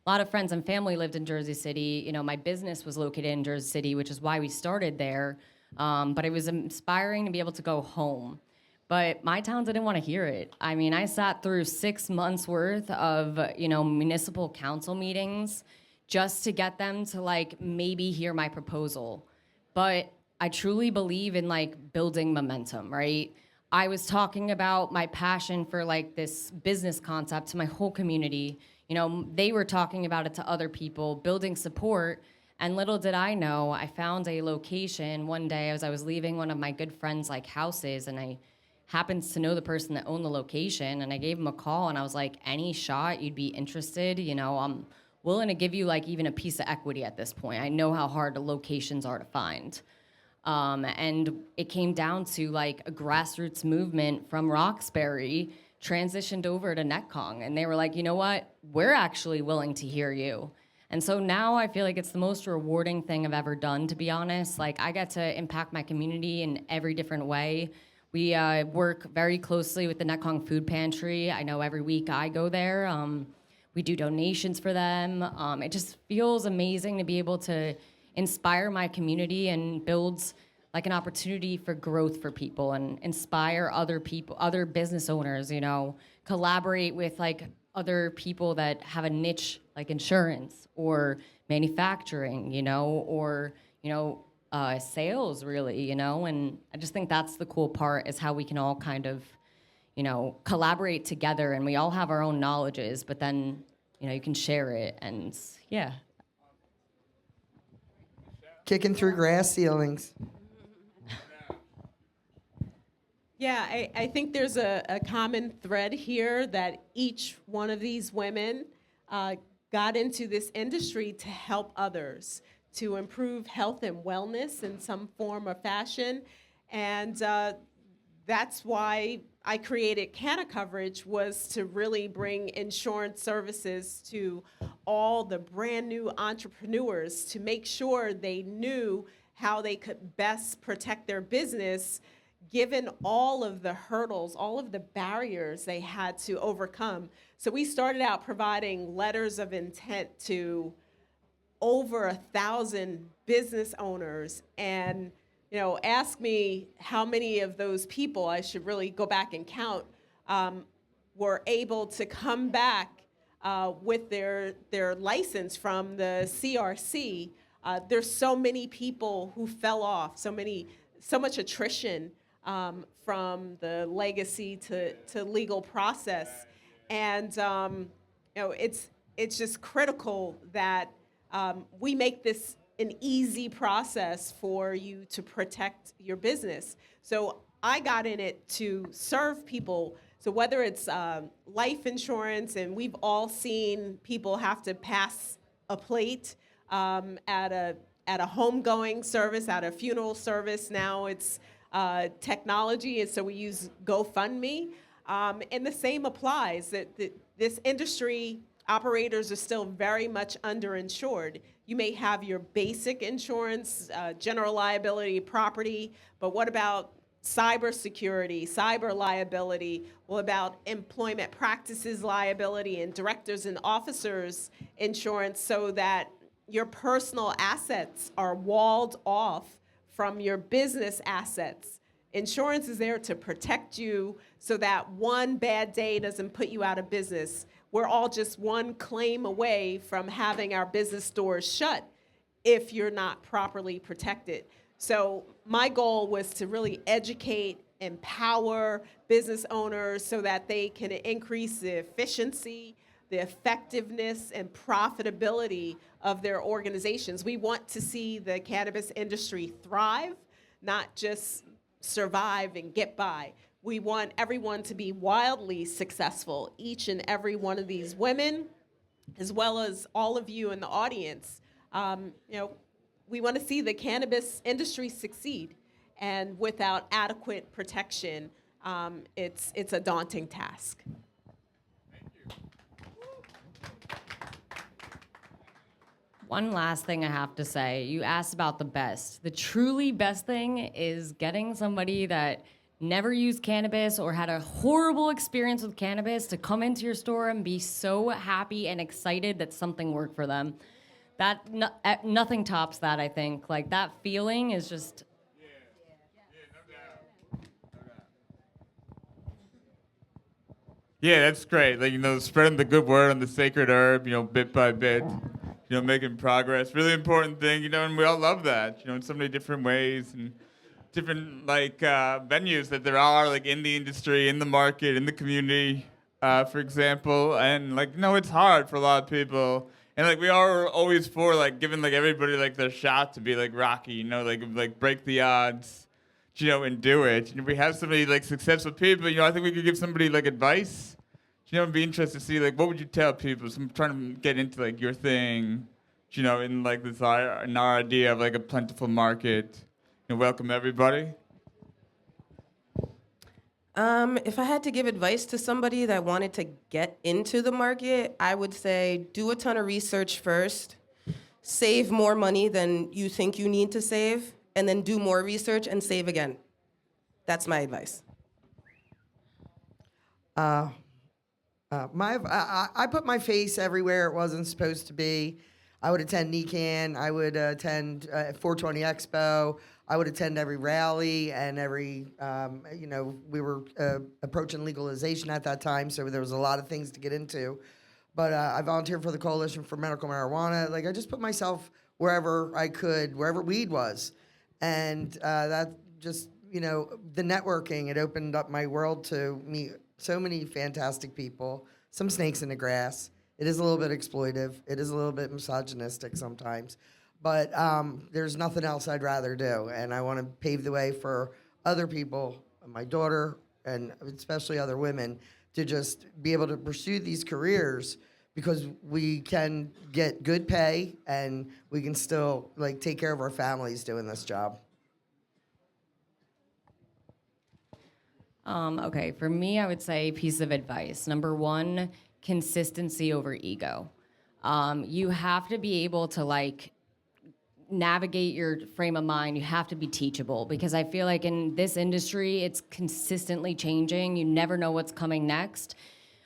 lot of friends and family lived in Jersey City. My business was located in Jersey City, which is why we started there. But it was inspiring to be able to go home. But my town didn't want to hear it. I sat through 6 months worth of, municipal council meetings just to get them to maybe hear my proposal. But I truly believe in building momentum, right? I was talking about my passion for this business concept to my whole community. They were talking about it to other people, building support. And little did I know, I found a location one day as I was leaving one of my good friends' houses, and I happened to know the person that owned the location, and I gave him a call, and I was like, any shot you'd be interested, I'm willing to give you even a piece of equity at this point. I know how hard the locations are to find. And it came down to a grassroots movement from Roxbury transitioned over to Netcong, and they were like, you know what, we're actually willing to hear you. And so now I feel like it's the most rewarding thing I've ever done, to be honest. Like, I get to impact my community in every different way. We work very closely with the Netcong Food Pantry. I know every week I go there. We do donations for them. It just feels amazing to be able to inspire my community and build like an opportunity for growth for people and inspire other people, other business owners, you know, collaborate with like other people that have a niche like insurance or manufacturing, you know, or, you know, sales really, you know, and I just think that's the cool part is how we can all kind of, you know, collaborate together and we all have our own knowledges, but then, you know, you can share it and yeah. Kicking through grass ceilings. Yeah, I think there's a common thread here that each one of these women got into this industry to help others, to improve health and wellness in some form or fashion. And that's why I created CannaCoverage, was to really bring insurance services to all the brand new entrepreneurs to make sure they knew how they could best protect their business given all of the hurdles, all of the barriers they had to overcome. So we started out providing letters of intent to over 1,000 business owners, and you know, ask me how many of those people, I should really go back and count, were able to come back with their license from the CRC. There's so many people who fell off, so much attrition from the legacy to legal process. And you know, it's just critical that we make this an easy process for you to protect your business. So I got in it to serve people. So whether it's life insurance, and we've all seen people have to pass a plate at a homegoing service, at a funeral service. Now it's technology, and so we use GoFundMe. And the same applies, that this industry operators are still very much underinsured. You may have your basic insurance, general liability, property, but what about cybersecurity, cyber liability? What about employment practices liability and directors and officers insurance, so that your personal assets are walled off from your business assets? Insurance is there to protect you so that one bad day doesn't put you out of business. We're all just one claim away from having our business doors shut if you're not properly protected. So my goal was to really educate, empower business owners so that they can increase the efficiency, the effectiveness, and profitability of their organizations. We want to see the cannabis industry thrive, not just survive and get by. We want everyone to be wildly successful, each and every one of these women, as well as all of you in the audience. You know, we want to see the cannabis industry succeed, and without adequate protection, it's a daunting task. One last thing I have to say. You asked about the best. The truly best thing is getting somebody that never used cannabis or had a horrible experience with cannabis to come into your store and be so happy and excited that something worked for them. Nothing tops that, I think. Like, that feeling is just... Yeah, that's great. Like, you know, spreading the good word on the sacred herb, you know, bit by bit, you know, making progress. Really important thing, you know, and we all love that, you know, in so many different ways and different, like, venues that there are, like, in the industry, in the market, in the community, for example. And, like, you know, it's hard for a lot of people. And, like, we are always for, like, giving, like, everybody, like, their shot to be, like, Rocky, you know, like break the odds, you know, and do it. And if we have so many, like, successful people, you know, I think we could give somebody, like, advice. You know, it'd be interesting to see, like, what would you tell people? So I'm trying to get into, like, your thing, you know, in, like, this in our idea of, like, a plentiful market. You know, welcome everybody. If I had to give advice to somebody that wanted to get into the market, I would say do a ton of research first, save more money than you think you need to save, and then do more research and save again. That's my advice. I put my face everywhere it wasn't supposed to be. I would attend NECAN. I would attend 420 Expo. I would attend every rally and every, we were approaching legalization at that time, so there was a lot of things to get into. But I volunteered for the Coalition for Medical Marijuana. Like, I just put myself wherever I could, wherever weed was. And that just, the networking, it opened up my world to meet so many fantastic people, some snakes in the grass. It is a little bit exploitive. It is a little bit misogynistic sometimes. But there's nothing else I'd rather do. And I want to pave the way for other people, my daughter, and especially other women, to just be able to pursue these careers because we can get good pay and we can still take care of our families doing this job. Okay, for me, I would say piece of advice. Number one, consistency over ego. You have to be able to navigate your frame of mind. You have to be teachable because I feel like in this industry, it's consistently changing. You never know what's coming next.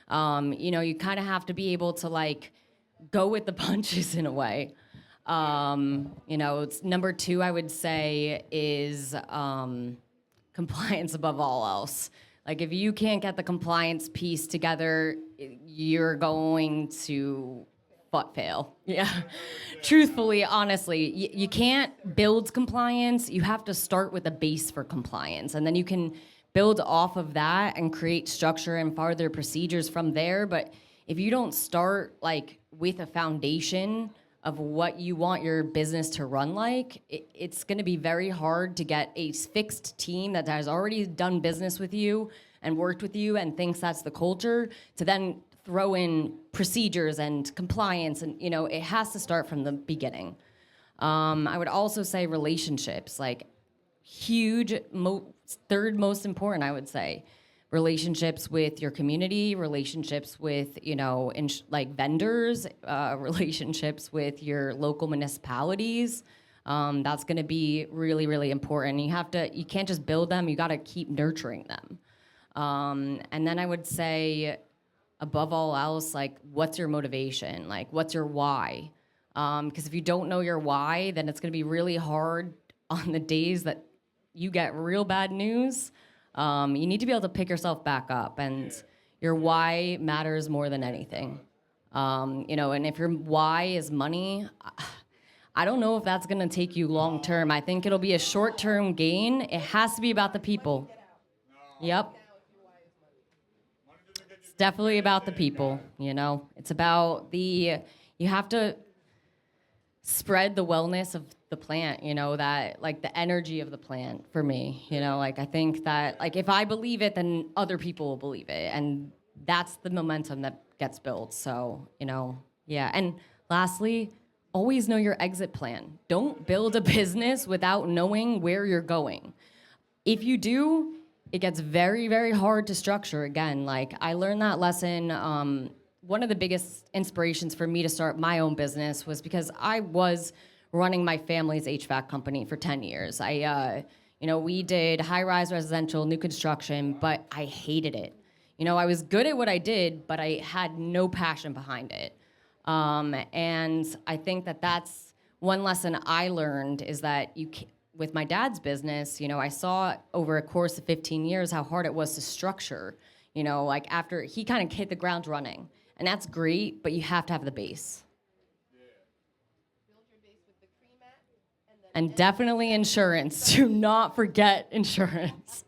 You kind of have to be able to go with the punches in a way. It's number two, I would say, is compliance above all else. If you can't get the compliance piece together, you're going to fail. Yeah. Truthfully, honestly, you can't build compliance. You have to start with a base for compliance, and then you can build off of that and create structure and further procedures from there. But if you don't start with a foundation of what you want your business to run it's going to be very hard to get a fixed team that has already done business with you and worked with you and thinks that's the culture to then throw in procedures and compliance. And, it has to start from the beginning. I would also say relationships, huge, third most important, I would say. Relationships with your community, relationships with, vendors, relationships with your local municipalities. That's going to be really, really important. You can't just build them, you got to keep nurturing them. And then I would say, above all else, what's your motivation? What's your why? Because if you don't know your why, then it's going to be really hard on the days that you get real bad news. You need to be able to pick yourself back up, and your why matters more than anything. And if your why is money, I don't know if that's going to take you long term. I think it'll be a short-term gain. It has to be about the people. Yep. It's definitely about the people, It's about you have to spread the wellness of the plant, that the energy of the plant for me, I think that if I believe it, then other people will believe it. And that's the momentum that gets built. So, yeah. And lastly, always know your exit plan. Don't build a business without knowing where you're going. If you do, it gets very, very hard to structure again. I learned that lesson. One of the biggest inspirations for me to start my own business was because I was running my family's HVAC company for 10 years. We did high-rise residential, new construction, but I hated it. I was good at what I did, but I had no passion behind it. And I think that that's one lesson I learned is that with my dad's business, I saw over a course of 15 years how hard it was to structure. After he kind of hit the ground running. And that's great, but you have to have the base. And definitely insurance. Do not forget insurance.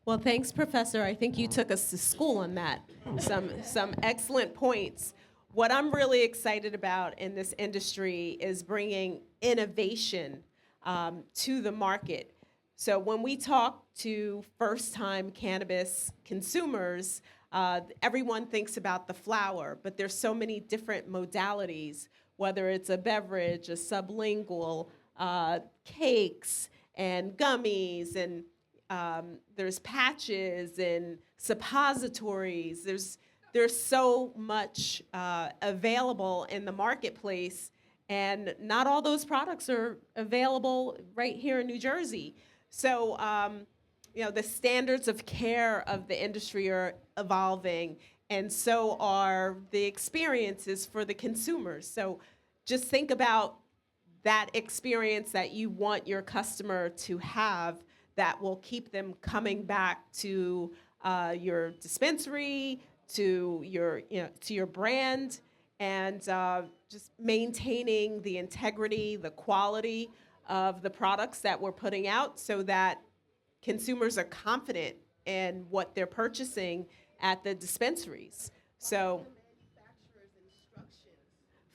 Well, thanks, Professor. I think you took us to school on that. Some excellent points. What I'm really excited about in this industry is bringing innovation to the market. So when we talk to first-time cannabis consumers, everyone thinks about the flower, but there's so many different modalities, whether it's a beverage, a sublingual, cakes, and gummies, and there's patches and suppositories. There's so much available in the marketplace, and not all those products are available right here in New Jersey. So, the standards of care of the industry are evolving, and so are the experiences for the consumers. So just think about that experience that you want your customer to have that will keep them coming back to your dispensary, to your brand, and just maintaining the integrity, the quality of the products that we're putting out so that consumers are confident in what they're purchasing at the dispensaries. So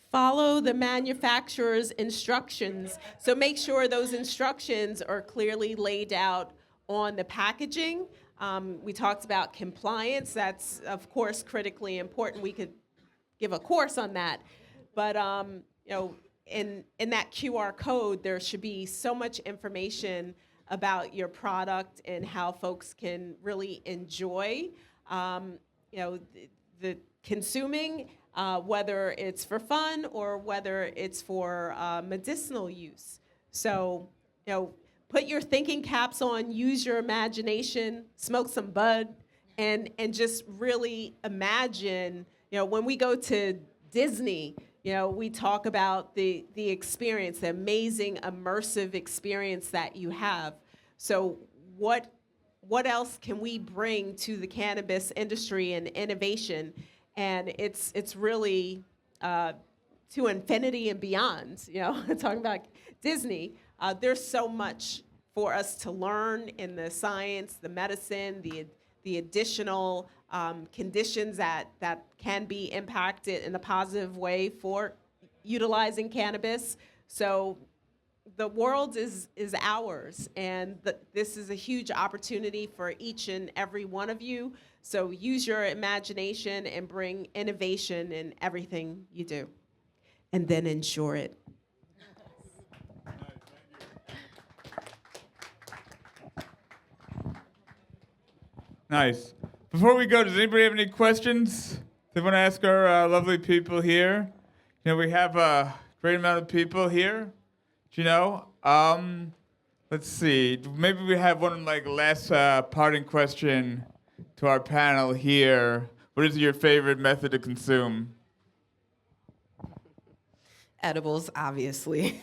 follow the manufacturer's instructions. So make sure those instructions are clearly laid out on the packaging. We talked about compliance. That's, of course, critically important. We could give a course on that. But, in that QR code, there should be so much information about your product and how folks can really enjoy, the consuming, whether it's for fun or whether it's for medicinal use. So, put your thinking caps on, use your imagination, smoke some bud, and just really imagine, when we go to Disney, we talk about the experience, the amazing immersive experience that you have. So what else can we bring to the cannabis industry and innovation? And it's really to infinity and beyond. Talking about Disney, there's so much for us to learn in the science, the medicine, the additional conditions that can be impacted in a positive way for utilizing cannabis. So the world is ours, and this is a huge opportunity for each and every one of you. So use your imagination and bring innovation in everything you do, and then ensure it. Nice. Before we go, does anybody have any questions they want to ask our lovely people here? We have a great amount of people here. Let's see. Maybe we have one last parting question to our panel here. What is your favorite method to consume? Edibles, obviously.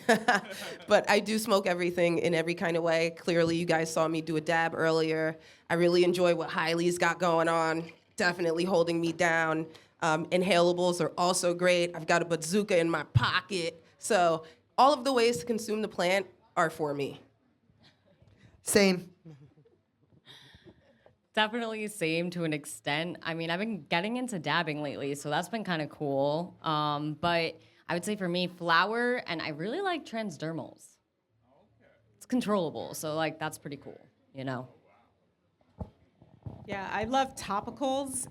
But I do smoke everything in every kind of way. Clearly, you guys saw me do a dab earlier. I really enjoy what Haile's got going on, definitely holding me down. Inhalables are also great. I've got a bazooka in my pocket. So all of the ways to consume the plant are for me. Same. Definitely same to an extent. I mean, I've been getting into dabbing lately, so that's been kind of cool. But I would say for me, flower, and I really like transdermals. It's controllable, so that's pretty cool, Yeah, I love topicals.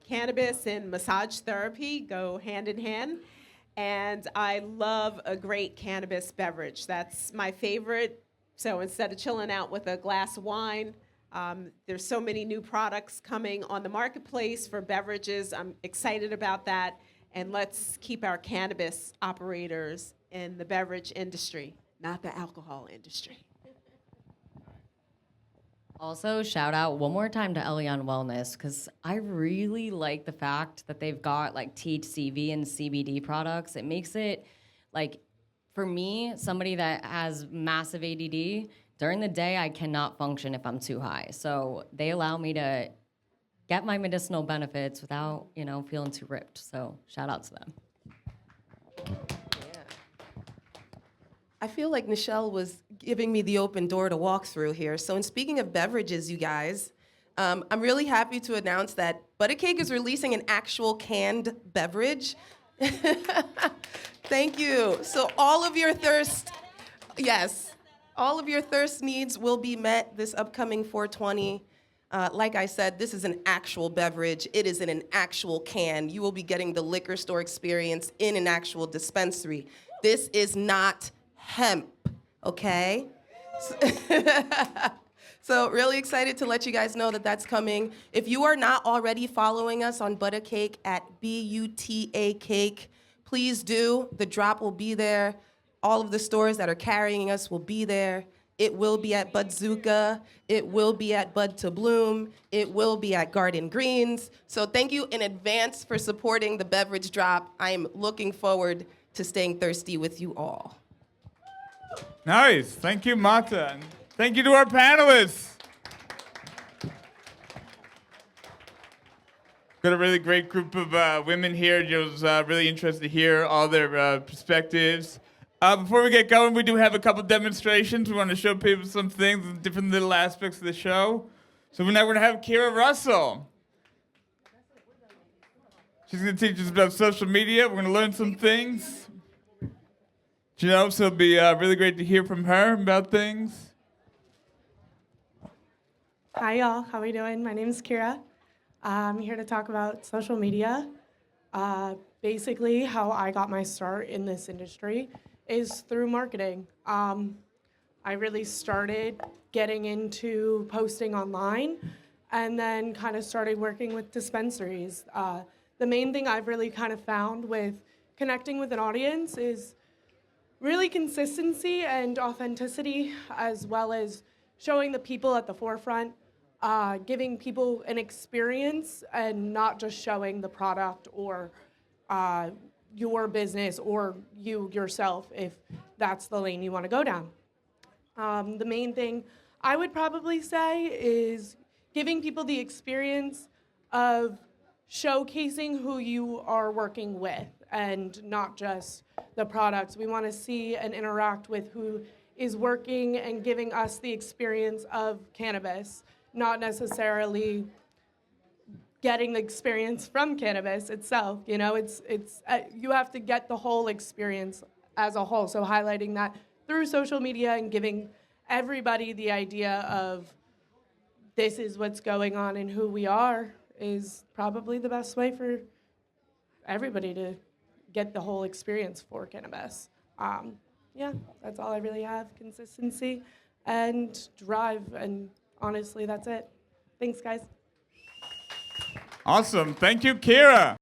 Cannabis and massage therapy go hand in hand. And I love a great cannabis beverage. That's my favorite. So instead of chilling out with a glass of wine, there's so many new products coming on the marketplace for beverages. I'm excited about that. And let's keep our cannabis operators in the beverage industry, not the alcohol industry. Also, shout out one more time to Elion Wellness, because I really like the fact that they've got THCV and CBD products. It makes it for me, somebody that has massive ADD, during the day I cannot function if I'm too high. So they allow me to get my medicinal benefits without, feeling too ripped. So shout out to them. I feel like Nichelle was giving me the open door to walk through here. So in speaking of beverages, you guys, I'm really happy to announce that ButACake is releasing an actual canned beverage. Thank you. So all of your thirst needs will be met this upcoming 420. Like I said, this is an actual beverage. It is in an actual can. You will be getting the liquor store experience in an actual dispensary. This is not hemp, okay? So So really excited to let you guys know that that's coming. If you are not already following us on ButACake at BUTACake, please do. The drop will be there. All of the stores that are carrying us will be there. It will be at Budzooka. It will be at Bud to Bloom. It will be at Garden Greens. So thank you in advance for supporting the beverage drop. I am looking forward to staying thirsty with you all. Nice. Thank you, Matha. And thank you to our panelists. Got a really great group of women here. It was really interesting to hear all their perspectives. Before we get going, we do have a couple demonstrations. We want to show people some things, different little aspects of the show. So now we're going to have Kira Russell. She's going to teach us about social media. We're going to learn some things. So it'll be really great to hear from her about things. Hi, y'all. How are we doing? My name is Kira. I'm here to talk about social media. Basically, how I got my start in this industry is through marketing. I really started getting into posting online and then kind of started working with dispensaries. The main thing I've really kind of found with connecting with an audience is really consistency and authenticity, as well as showing the people at the forefront, giving people an experience and not just showing the product or your business or you yourself, if that's the lane you want to go down. The main thing I would probably say is giving people the experience of showcasing who you are working with and not just the products. We want to see and interact with who is working and giving us the experience of cannabis, not necessarily getting the experience from cannabis itself. You have to get the whole experience as a whole. So highlighting that through social media and giving everybody the idea of this is what's going on and who we are is probably the best way for everybody to get the whole experience for cannabis. That's all I really have, consistency and drive, and honestly, that's it. Thanks, guys. Awesome. Thank you, Kira.